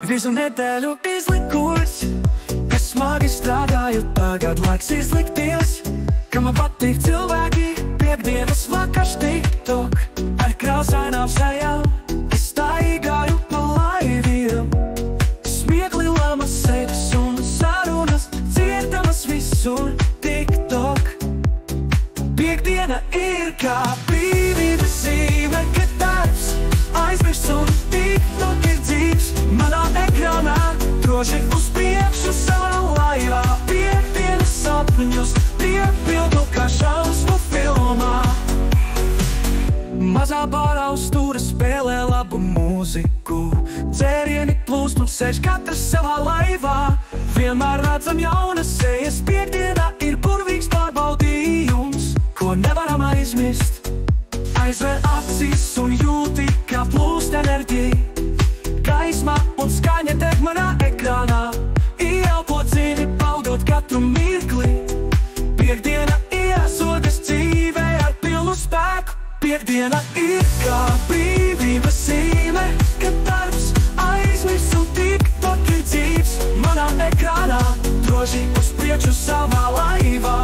Visu nedēļu izlikusi, kas smagi strādāju, tagad laiks izlikties, ka man patīk cilvēki, piekdienas vakars TikTok, ar krāsainām sejām, es staigāju pa laiviem, smiekli lamas sēdes un sarunas, dzirdamas visur TikTok. Piekdiena ir kā brīvības zīme, kad darbs aizmirsts un TikTok ir dzīves manā ekrānā, droši uz priekšu savā laivā. Piekdienas sapņus piepildu kā šausmu filmā. Mazā bārā uz stūra spēlē labu mūziku, dzērieni plūst un sēž katrs savā laivā. Vienmēr redzam jaunas sejas, piekdiena ir burvīgs pārbaudījums, ko nevaram aizmirst. Aizver acis un jūti, kā plūst enerģija, gaisma un skaņa deg manā ekrānā. Ieelpo dziļi, baudot katru mirkli. Piekdiena iesodas dzīvē ar pilnu spēku. Piekdiena ir kā brīvības zīme, kad darbs aizmirsts un TikTok ir dzīves manā ekrānā, droši uz priekšu savā laivā.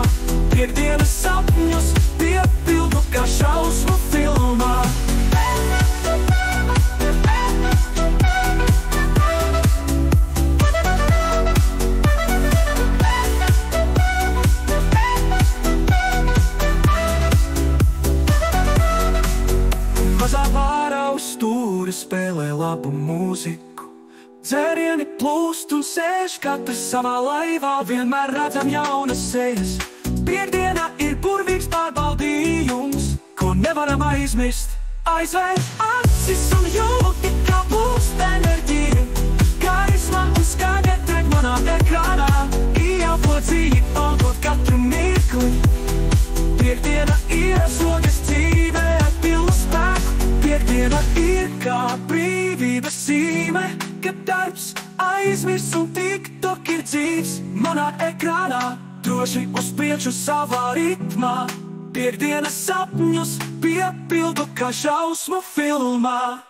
Piekdienas sapņus piepildu kā šausmu filmā. Mazā bārā uz stūra spēlē labu mūziku, dzērieni plūst un sēž katrs savā laivā. Vienmēr redzam jaunas sejas, piekdiena ir burvīgs pārbaudījums, ko nevaram aizmirst. Aizver acis un jūti, kā plūst enerģija, gaisma un skaņa deg manā ekrānā. Ieelpo dziļi, baudot katru mirkli. Piekdiena iesodas dzīvē ar pilnu spēku. Piekdiena ir kā brīvības zīme, kad darbs aizmirsts un TikTok ir dzīves manā ekrānā, droši uz priekšu savā ritmā. Piekdienas sapņus piepildu kā šausmu filmā.